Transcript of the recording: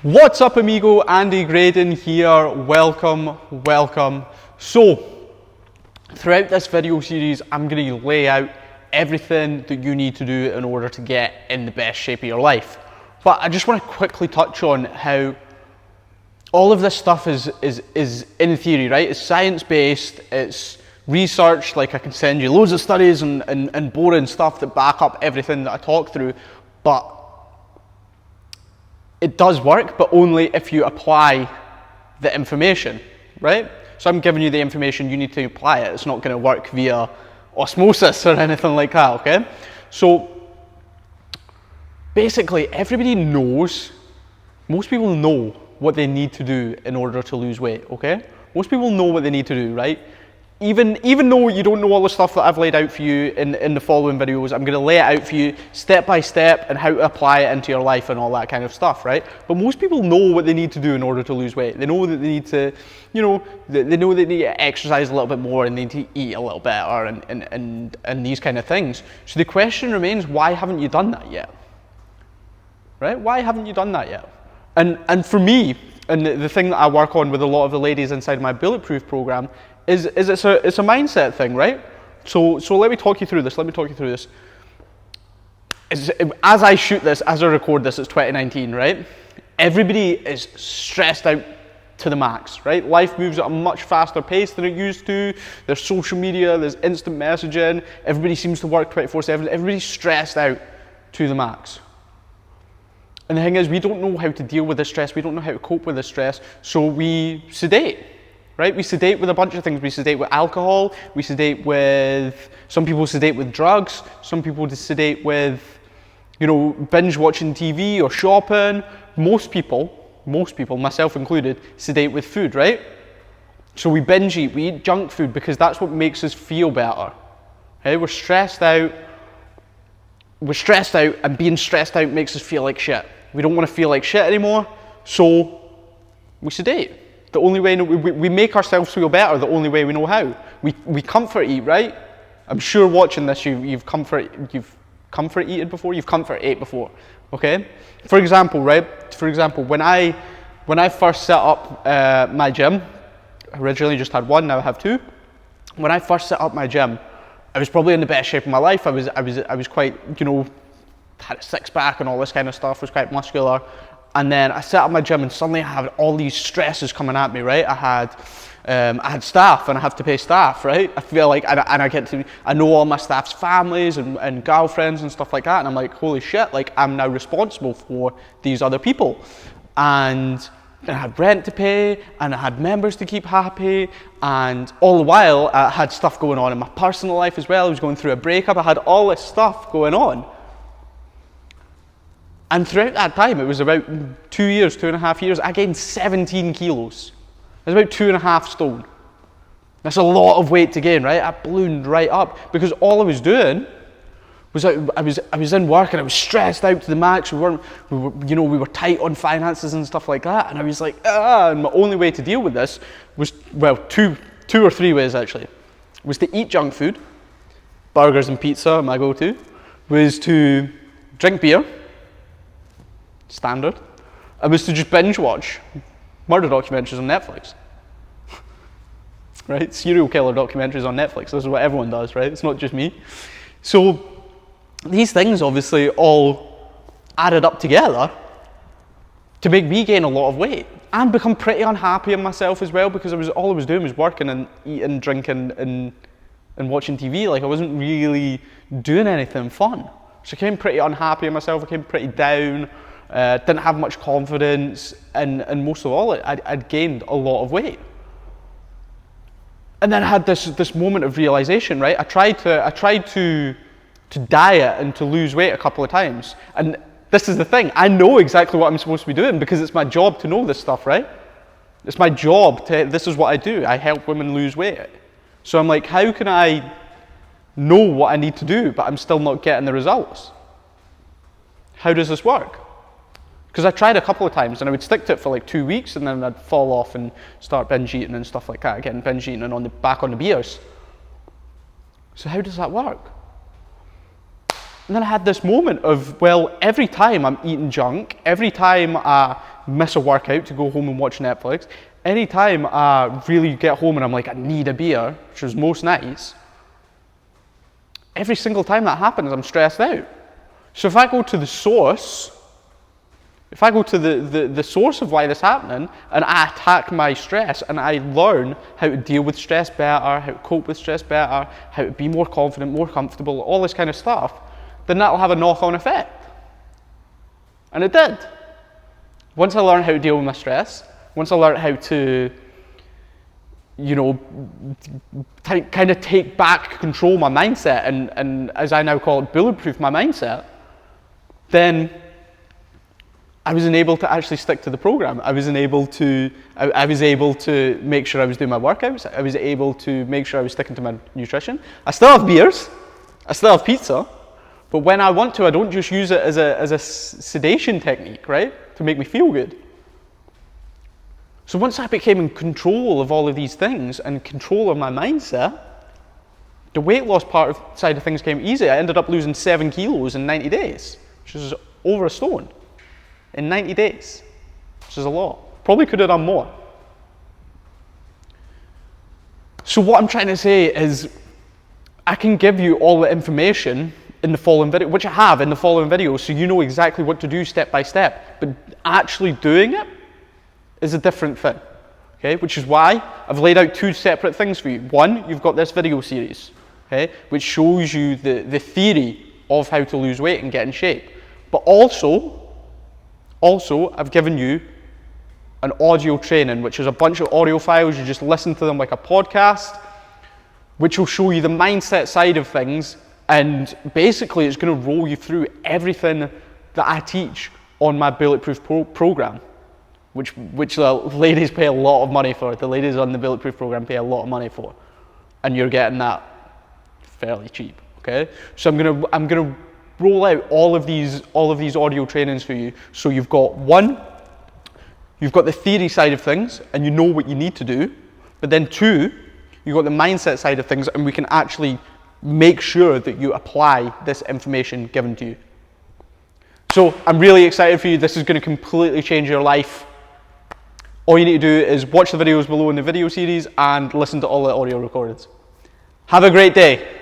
What's up, amigo? Andy Graydon here. Welcome. So, throughout this video series, I'm going to lay out everything that you need to do in order to get in the best shape of your life. But I just want to quickly touch on how all of this stuff is in theory, right? It's science-based, it's research, like I can send you loads of studies and boring stuff that back up everything that I talk through, but it does work, but only if you apply the information, right? So I'm giving you the information, you need to apply it. It's not going to work via osmosis or anything like that, okay? So basically, everybody knows, most people know what they need to do in order to lose weight, okay? Most people know what they need to do, right? Even though you don't know all the stuff that I've laid out for you in the following videos, I'm going to lay it out for you step by step and how to apply it into your life and all that kind of stuff, right? But most people know what they need to do in order to lose weight. They know that they need to, they know they need to exercise a little bit more and they need to eat a little better and these kind of things. So the question remains, why haven't you done that yet? Right? Why haven't you done that yet? And for me, and the thing that I work on with a lot of the ladies inside my Bulletproof program is it's a mindset thing, right? So let me talk you through this. As I shoot this, as I record this, it's 2019, right? Everybody is stressed out to the max, right? Life moves at a much faster pace than it used to. There's social media, there's instant messaging. Everybody seems to work 24/7. Everybody's stressed out to the max. And the thing is, we don't know how to deal with the stress. We don't know how to cope with the stress. So we sedate, right? We sedate with a bunch of things. We sedate with alcohol. We sedate with, some people sedate with drugs. Some people sedate with, binge watching TV or shopping. Most people, myself included, sedate with food, right? So we binge eat, we eat junk food because that's what makes us feel better. Okay? We're stressed out, and being stressed out makes us feel like shit. We don't want to feel like shit anymore, so we sedate. The only way we make ourselves feel better, the only way we know how. We comfort eat, right? I'm sure watching this you've comfort eaten before, you've comfort ate before, okay? For example, when I first set up my gym, I originally just had one, now I have two. When I first set up my gym, I was probably in the best shape of my life. I was quite, had a six pack and all this kind of stuff, was quite muscular. And then I set up my gym and suddenly I had all these stresses coming at me, right? I had staff and I have to pay staff, right? I feel like, I know all my staff's families and girlfriends and stuff like that. And I'm like, holy shit, like I'm now responsible for these other people. And I had rent to pay, and I had members to keep happy, and all the while I had stuff going on in my personal life as well. I was going through a breakup, I had all this stuff going on. And throughout that time, it was about 2.5 years, I gained 17 kilos. That's about 2.5 stone. That's a lot of weight to gain, right? I ballooned right up, because all I was doing was I was in work and I was stressed out to the max. We were tight on finances and stuff like that. And I was like, and my only way to deal with this was, well, two or three ways actually, was to eat junk food. Burgers and pizza, my go-to. Was to drink beer, standard. And was to just binge watch murder documentaries on Netflix. Right? Serial killer documentaries on Netflix. This is what everyone does, right? It's not just me. So these things obviously all added up together to make me gain a lot of weight and become pretty unhappy in myself as well, because all I was doing was working and eating, drinking and watching TV. Like I wasn't really doing anything fun. So I became pretty unhappy in myself, I became pretty down, didn't have much confidence, and most of all, I'd gained a lot of weight. And then I had this moment of realization, right? I tried to diet and to lose weight a couple of times. And this is the thing, I know exactly what I'm supposed to be doing because it's my job to know this stuff, right? It's my job this is what I do. I help women lose weight. So I'm like, how can I know what I need to do, but I'm still not getting the results? How does this work? Because I tried a couple of times and I would stick to it for like 2 weeks and then I'd fall off and start binge eating and stuff like that, getting binge eating and back on the beers. So how does that work? And then I had this moment of, well, every time I'm eating junk, every time I miss a workout to go home and watch Netflix, anytime I really get home and I'm like, I need a beer, which is most nights, every single time that happens, I'm stressed out. So if I go to the source, if I go to the source of why this is happening, and I attack my stress, and I learn how to deal with stress better, how to cope with stress better, how to be more confident, more comfortable, all this kind of stuff, then that'll have a knock-on effect. And it did. Once I learned how to deal with my stress, once I learned how to, you know, kind of take back control of my mindset, and as I now call it, bulletproof my mindset, then I wasn't able to actually stick to the program. I was able to make sure I was doing my workouts. I was able to make sure I was sticking to my nutrition. I still have beers. I still have pizza. But when I want to, I don't just use it as a sedation technique, right? To make me feel good. So once I became in control of all of these things and control of my mindset, the weight loss side of things came easy. I ended up losing 7 kilos in 90 days, which is over a stone. In 90 days, which is a lot. Probably could have done more. So what I'm trying to say is, I can give you all the information in the following video, which I have in the following video, so you know exactly what to do step by step. But actually doing it is a different thing, okay? Which is why I've laid out 2 separate things for you. One, you've got this video series, okay, which shows you the theory of how to lose weight and get in shape. But also, I've given you an audio training, which is a bunch of audio files. You just listen to them like a podcast, which will show you the mindset side of things. And basically, it's going to roll you through everything that I teach on my Bulletproof program, which the ladies pay a lot of money for. The ladies on the Bulletproof program pay a lot of money for. And you're getting that fairly cheap, okay? So I'm gonna roll out all of these audio trainings for you. So you've got you've got the theory side of things and you know what you need to do, but then 2, you've got the mindset side of things, and we can actually make sure that you apply this information given to you. So I'm really excited for you. This is going to completely change your life. All you need to do is watch the videos below in the video series and listen to all the audio recordings. Have a great day.